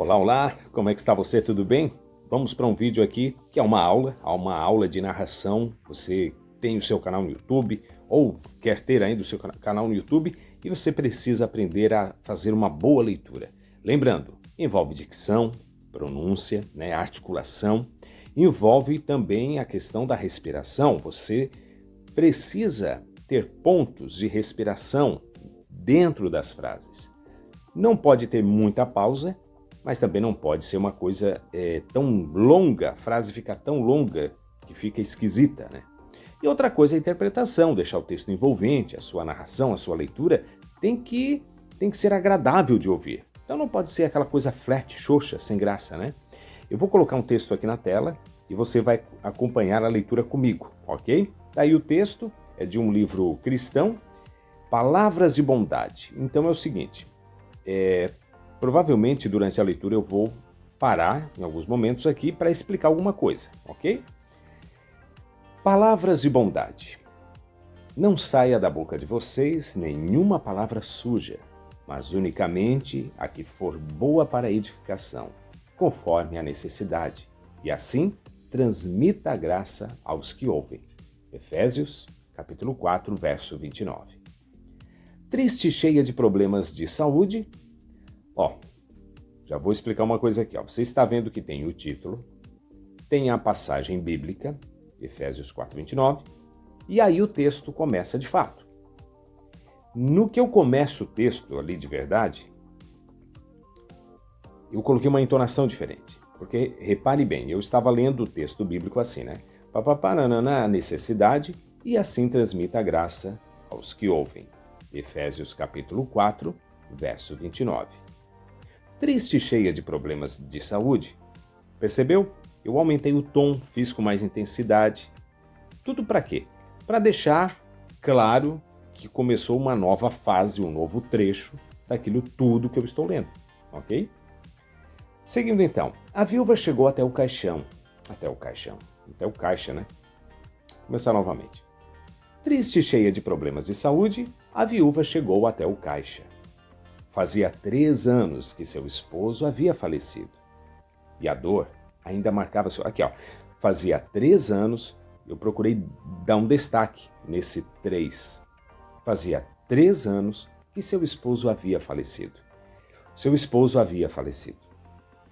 Olá, olá, como é que está você? Tudo bem? Vamos para um vídeo aqui que é uma aula de narração. Você tem o seu canal no YouTube ou quer ter ainda o seu canal no YouTube e você precisa aprender a fazer uma boa leitura. Lembrando, envolve dicção, pronúncia, articulação, envolve também a questão da respiração. Você precisa ter pontos de respiração dentro das frases. Não pode ter muita pausa, mas também não pode ser uma coisa tão longa, a frase fica tão longa que fica esquisita, né? E outra coisa é a interpretação, deixar o texto envolvente, a sua narração, a sua leitura tem que ser agradável de ouvir. Então não pode ser aquela coisa flat, xoxa, sem graça, né? Eu vou colocar um texto aqui na tela e você vai acompanhar a leitura comigo, ok? Daí o texto é de um livro cristão, Palavras de Bondade. Então é o seguinte, provavelmente durante a leitura eu vou parar em alguns momentos aqui para explicar alguma coisa, ok? Palavras de bondade. Não saia da boca de vocês nenhuma palavra suja, mas unicamente a que for boa para a edificação, conforme a necessidade, e assim transmita a graça aos que ouvem. Efésios, capítulo 4, verso 29. Triste e cheia de problemas de saúde. Já vou explicar uma coisa aqui. Você está vendo que tem o título, tem a passagem bíblica, Efésios 4, 29, e aí o texto começa de fato. No que eu começo o texto ali de verdade, eu coloquei uma entonação diferente. Porque, repare bem, eu estava lendo o texto bíblico assim, né? Papapanana, a necessidade, e assim transmita a graça aos que ouvem. Efésios capítulo 4, verso 29. Triste e cheia de problemas de saúde. Percebeu? Eu aumentei o tom, fiz com mais intensidade. Tudo para quê? Para deixar claro que começou uma nova fase, um novo trecho daquilo tudo que eu estou lendo, ok? Seguindo então, a viúva chegou até o caixa, né? Vou começar novamente. Triste e cheia de problemas de saúde, a viúva chegou até o caixa. Fazia 3 anos que seu esposo havia falecido. E a dor ainda marcava seu... Aqui, Fazia 3 anos, eu procurei dar um destaque nesse 3. Fazia 3 anos que seu esposo havia falecido. Seu esposo havia falecido.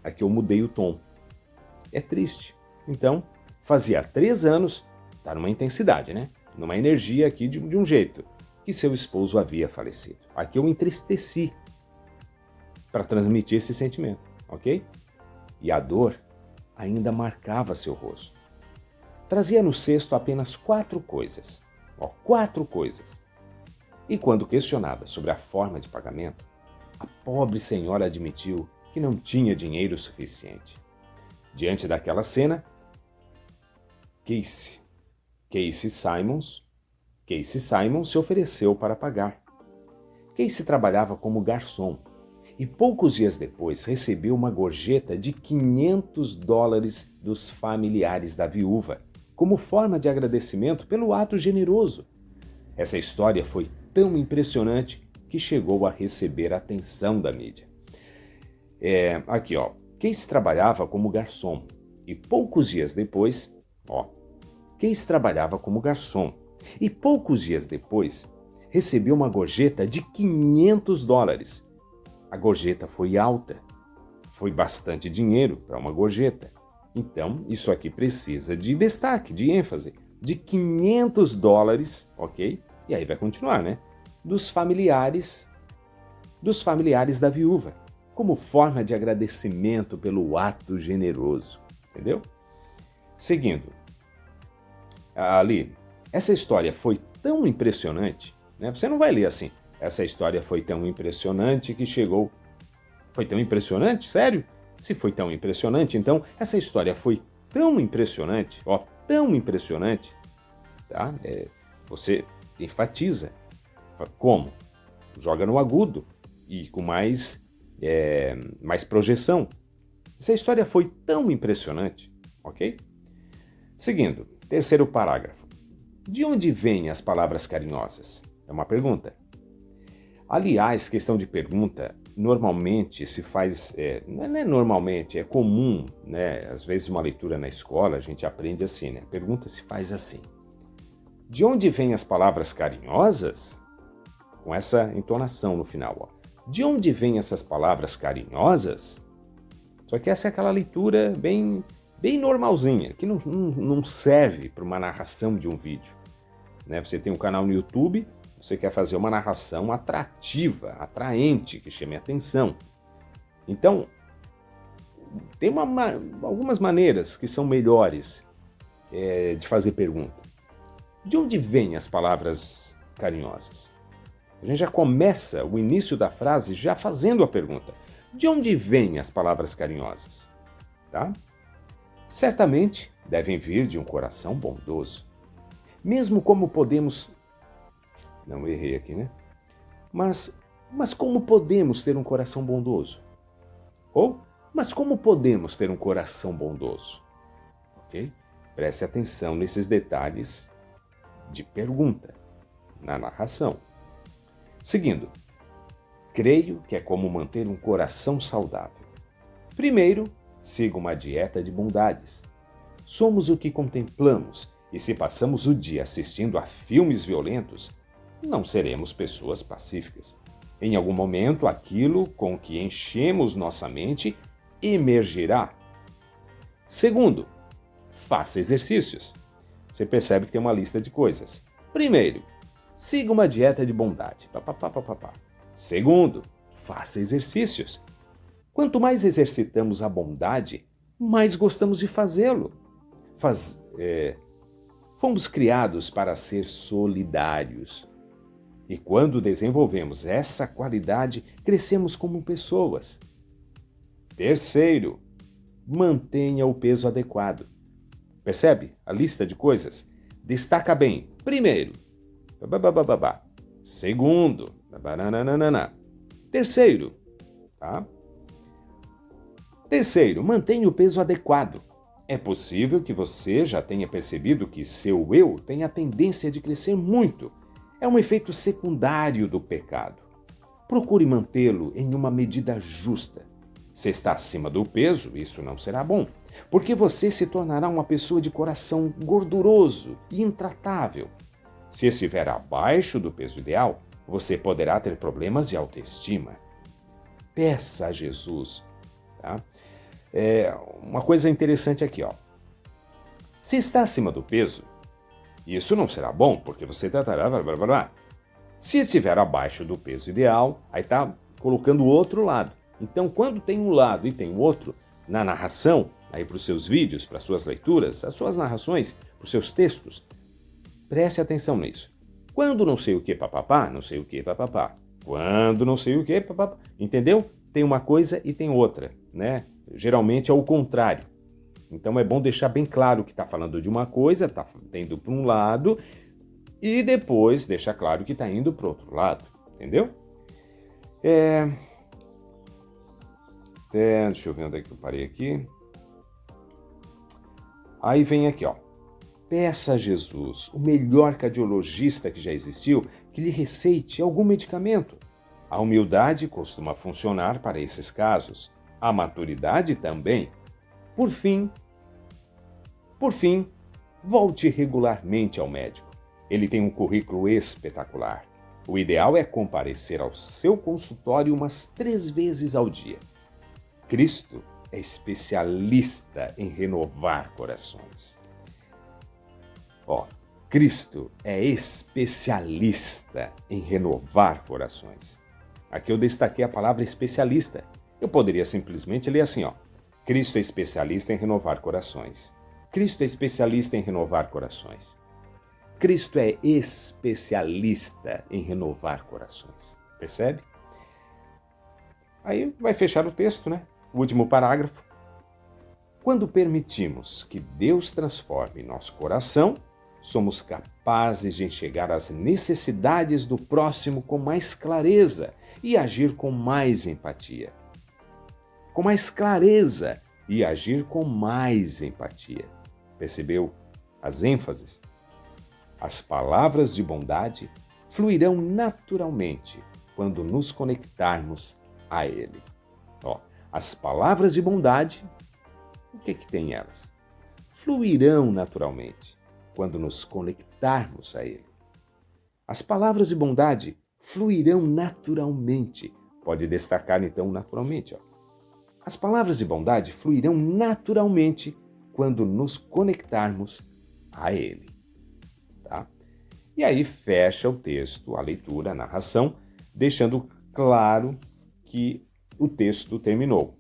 Aqui eu mudei o tom. É triste. Então, fazia 3 anos, tá numa intensidade, né? Numa energia aqui de um jeito, que seu esposo havia falecido. Aqui eu entristeci para transmitir esse sentimento, ok? E a dor ainda marcava seu rosto. Trazia no cesto apenas 4 coisas. 4 coisas. E quando questionada sobre a forma de pagamento, a pobre senhora admitiu que não tinha dinheiro suficiente. Diante daquela cena, Casey Simon se ofereceu para pagar. Casey trabalhava como garçom e poucos dias depois recebeu uma gorjeta de $500 dos familiares da viúva, como forma de agradecimento pelo ato generoso. Essa história foi tão impressionante que chegou a receber a atenção da mídia. Casey trabalhava como garçom e poucos dias depois, recebeu uma gorjeta de $500. A gorjeta foi alta, foi bastante dinheiro para uma gorjeta. Então, isso aqui precisa de destaque, de ênfase, de $500, ok? E aí vai continuar, né? Dos familiares da viúva, como forma de agradecimento pelo ato generoso, entendeu? Seguindo, ali, essa história foi tão impressionante, né? Você não vai ler assim, essa história foi tão impressionante que chegou... Foi tão impressionante? Sério? Se foi tão impressionante, então essa história foi tão impressionante, tão impressionante, tá? Você enfatiza. Como? Joga no agudo e com mais projeção. Essa história foi tão impressionante, ok? Seguindo, terceiro parágrafo. De onde vêm as palavras carinhosas? É uma pergunta. Aliás, questão de pergunta normalmente se faz, não é normalmente, é comum, né? Às vezes uma leitura na escola a gente aprende assim, né? A pergunta se faz assim: de onde vêm as palavras carinhosas? Com essa entonação no final, ó. De onde vêm essas palavras carinhosas? Só que essa é aquela leitura bem normalzinha, que não serve para uma narração de um vídeo, né? Você tem um canal no YouTube, você quer fazer uma narração atrativa, atraente, que chame a atenção. Então, tem algumas maneiras que são melhores de fazer pergunta. De onde vêm as palavras carinhosas? A gente já começa o início da frase já fazendo a pergunta. De onde vêm as palavras carinhosas? Tá? Certamente devem vir de um coração bondoso. Mesmo como podemos... Não, errei aqui, né? Mas como podemos ter um coração bondoso? Ou, mas como podemos ter um coração bondoso? Ok? Preste atenção nesses detalhes de pergunta na narração. Seguindo, creio que é como manter um coração saudável. Primeiro, siga uma dieta de bondades. Somos o que contemplamos, e se passamos o dia assistindo a filmes violentos, não seremos pessoas pacíficas. Em algum momento, aquilo com que enchemos nossa mente emergirá. Segundo, faça exercícios. Você percebe que tem uma lista de coisas. Primeiro, siga uma dieta de bondade. Segundo, faça exercícios. Quanto mais exercitamos a bondade, mais gostamos de fazê-lo. Fomos criados para ser solidários. E quando desenvolvemos essa qualidade, crescemos como pessoas. Terceiro, mantenha o peso adequado. Percebe a lista de coisas? Destaca bem. Primeiro, segundo, terceiro, tá? Terceiro, mantenha o peso adequado. É possível que você já tenha percebido que seu eu tem a tendência de crescer muito. É um efeito secundário do pecado. Procure mantê-lo em uma medida justa. Se está acima do peso, isso não será bom, porque você se tornará uma pessoa de coração gorduroso e intratável. Se estiver abaixo do peso ideal, você poderá ter problemas de autoestima. Peça a Jesus, tá? Uma coisa interessante aqui, ó. Se está acima do peso, isso não será bom, porque você tratará... Se estiver abaixo do peso ideal, aí está colocando o outro lado. Então, quando tem um lado e tem o outro, na narração, aí para os seus vídeos, para as suas leituras, as suas narrações, para os seus textos, preste atenção nisso. Quando não sei o que, papapá, não sei o que, papapá. Quando não sei o que, papapá. Entendeu? Tem uma coisa e tem outra, né? Geralmente é o contrário. Então é bom deixar bem claro que está falando de uma coisa, está indo para um lado, e depois deixar claro que está indo para o outro lado. Entendeu? Deixa eu ver onde é que eu parei aqui. Aí vem aqui, ó. Peça a Jesus, o melhor cardiologista que já existiu, que lhe receite algum medicamento. A humildade costuma funcionar para esses casos. A maturidade também. Por fim, volte regularmente ao médico. Ele tem um currículo espetacular. O ideal é comparecer ao seu consultório umas 3 vezes ao dia. Cristo é especialista em renovar corações. Cristo é especialista em renovar corações. Aqui eu destaquei a palavra especialista. Eu poderia simplesmente ler assim, ó. Cristo é especialista em renovar corações. Cristo é especialista em renovar corações. Cristo é especialista em renovar corações. Percebe? Aí vai fechar o texto, né? O último parágrafo. Quando permitimos que Deus transforme nosso coração, somos capazes de enxergar as necessidades do próximo com mais clareza e agir com mais empatia. Com mais clareza e agir com mais empatia. Percebeu as ênfases? As palavras de bondade fluirão naturalmente quando nos conectarmos a Ele. Ó, as palavras de bondade, o que tem elas? Fluirão naturalmente quando nos conectarmos a Ele. As palavras de bondade fluirão naturalmente. Pode destacar então naturalmente. Ó. As palavras de bondade fluirão naturalmente quando nos conectarmos a Ele. Tá? E aí fecha o texto, a leitura, a narração, deixando claro que o texto terminou.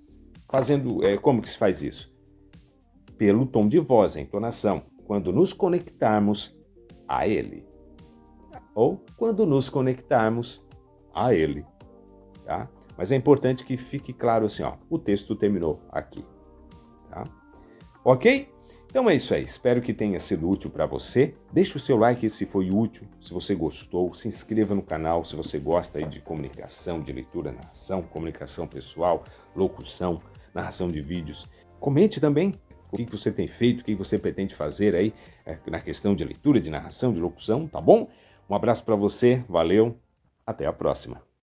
Como que se faz isso? Pelo tom de voz, a entonação, quando nos conectarmos a Ele. Ou quando nos conectarmos a Ele. Tá? Mas é importante que fique claro assim, ó, o texto terminou aqui. Tá? Ok? Então é isso aí, espero que tenha sido útil para você. Deixe o seu like se foi útil, se você gostou, se inscreva no canal se você gosta aí de comunicação, de leitura, narração, comunicação pessoal, locução, narração de vídeos. Comente também o que você tem feito, o que você pretende fazer aí na questão de leitura, de narração, de locução, tá bom? Um abraço para você, valeu, até a próxima.